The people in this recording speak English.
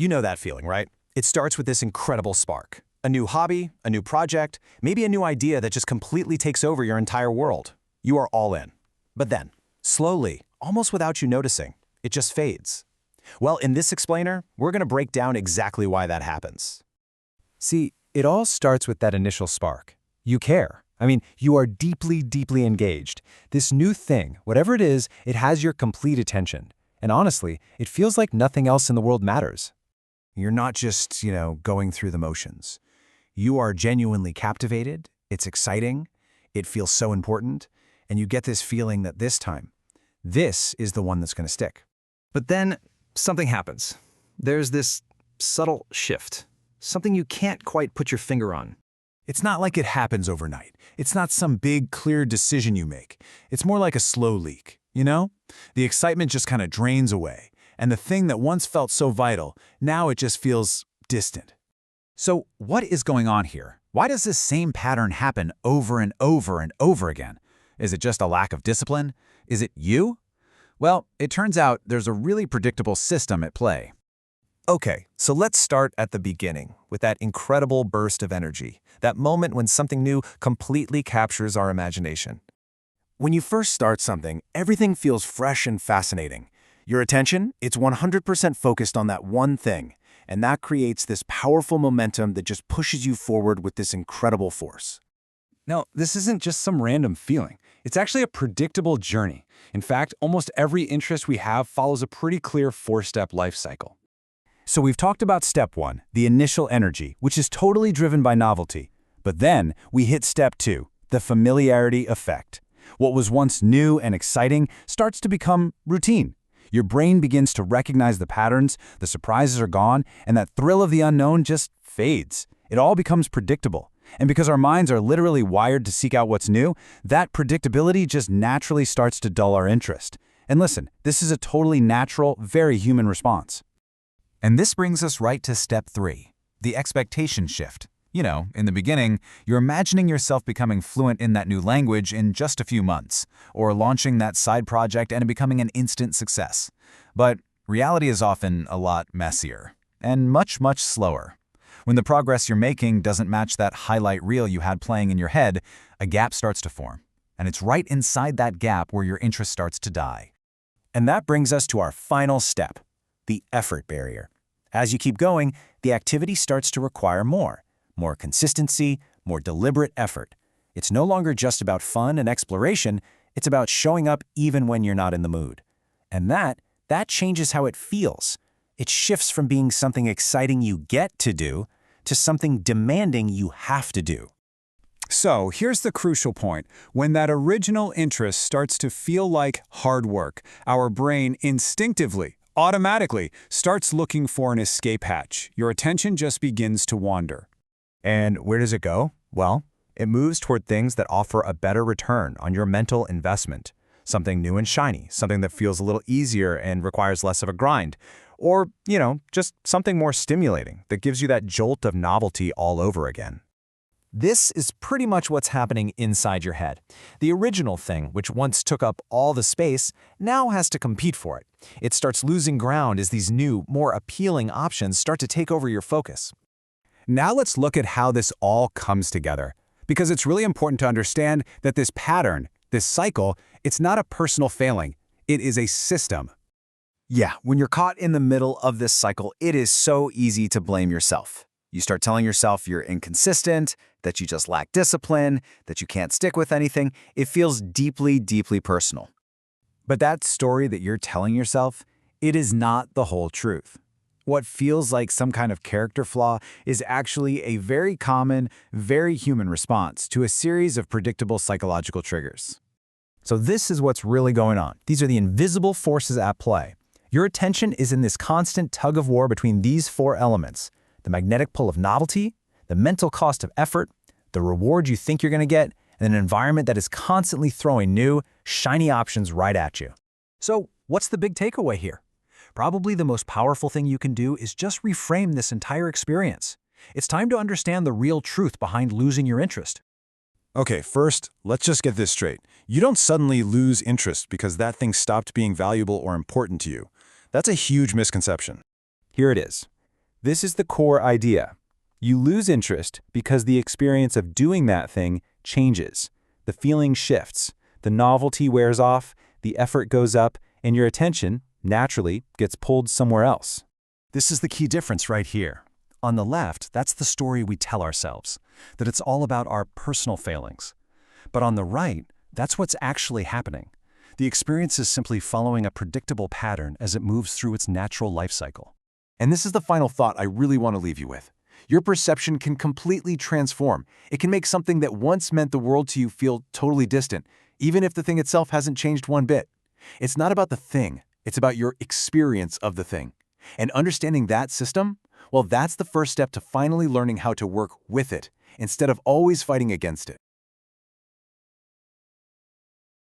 You know that feeling, right? It starts with this incredible spark. A new hobby, a new project, maybe a new idea that just completely takes over your entire world. You are all in. But then, slowly, almost without you noticing, it just fades. Well, in this explainer, we're going to break down exactly why that happens. See, it all starts with that initial spark. You care. I mean, you are deeply, deeply engaged. This new thing, whatever it is, it has your complete attention. And honestly, it feels like nothing else in the world matters. You're not just, going through the motions. You are genuinely captivated. It's exciting. It feels so important. And you get this feeling that this time, this is the one that's going to stick. But then something happens. There's this subtle shift. Something you can't quite put your finger on. It's not like it happens overnight. It's not some big, clear decision you make. It's more like a slow leak, The excitement just kind of drains away. And the thing that once felt so vital, now it just feels distant. So what is going on here? Why does this same pattern happen over and over and over again? Is it just a lack of discipline? Is it you? Well, it turns out there's a really predictable system at play. Okay, so let's start at the beginning with that incredible burst of energy, that moment when something new completely captures our imagination. When you first start something, everything feels fresh and fascinating. Your attention, it's 100% focused on that one thing, and that creates this powerful momentum that just pushes you forward with this incredible force. Now, this isn't just some random feeling. It's actually a predictable journey. In fact, almost every interest we have follows a pretty clear four-step life cycle. So we've talked about step 1, the initial energy, which is totally driven by novelty. But then we hit step 2, the familiarity effect. What was once new and exciting starts to become routine. Your brain begins to recognize the patterns, the surprises are gone, and that thrill of the unknown just fades. It all becomes predictable. And because our minds are literally wired to seek out what's new, that predictability just naturally starts to dull our interest. And listen, this is a totally natural, very human response. And this brings us right to step 3, the expectation shift. In the beginning, you're imagining yourself becoming fluent in that new language in just a few months, or launching that side project and it becoming an instant success. But reality is often a lot messier, and much, much slower. When the progress you're making doesn't match that highlight reel you had playing in your head, a gap starts to form. And it's right inside that gap where your interest starts to die. And that brings us to our final step, the effort barrier. As you keep going, the activity starts to require more consistency, more deliberate effort. It's no longer just about fun and exploration, it's about showing up even when you're not in the mood. And that changes how it feels. It shifts from being something exciting you get to do to something demanding you have to do. So here's the crucial point. When that original interest starts to feel like hard work, our brain instinctively, automatically, starts looking for an escape hatch. Your attention just begins to wander. And where does it go? Well, it moves toward things that offer a better return on your mental investment. Something new and shiny, something that feels a little easier and requires less of a grind. Or, just something more stimulating that gives you that jolt of novelty all over again. This is pretty much what's happening inside your head. The original thing, which once took up all the space, now has to compete for it. It starts losing ground as these new, more appealing options start to take over your focus. Now let's look at how this all comes together, because it's really important to understand that this pattern, this cycle, it's not a personal failing. It is a system. Yeah, when you're caught in the middle of this cycle, it is so easy to blame yourself. You start telling yourself you're inconsistent, that you just lack discipline, that you can't stick with anything. It feels deeply, deeply personal. But that story that you're telling yourself, it is not the whole truth. What feels like some kind of character flaw is actually a very common, very human response to a series of predictable psychological triggers. So this is what's really going on. These are the invisible forces at play. Your attention is in this constant tug of war between these 4 elements: the magnetic pull of novelty, the mental cost of effort, the reward you think you're going to get, and an environment that is constantly throwing new, shiny options right at you. So what's the big takeaway here? Probably the most powerful thing you can do is just reframe this entire experience. It's time to understand the real truth behind losing your interest. Okay, first, let's just get this straight. You don't suddenly lose interest because that thing stopped being valuable or important to you. That's a huge misconception. Here it is. This is the core idea. You lose interest because the experience of doing that thing changes. The feeling shifts, the novelty wears off, the effort goes up, and your attention, naturally, gets pulled somewhere else. This is the key difference right here. On the left, that's the story we tell ourselves, that it's all about our personal failings. But on the right, that's what's actually happening. The experience is simply following a predictable pattern as it moves through its natural life cycle. And this is the final thought I really want to leave you with. Your perception can completely transform. It can make something that once meant the world to you feel totally distant, even if the thing itself hasn't changed one bit. It's not about the thing, it's about your experience of the thing. And understanding that system, well, that's the first step to finally learning how to work with it, instead of always fighting against it.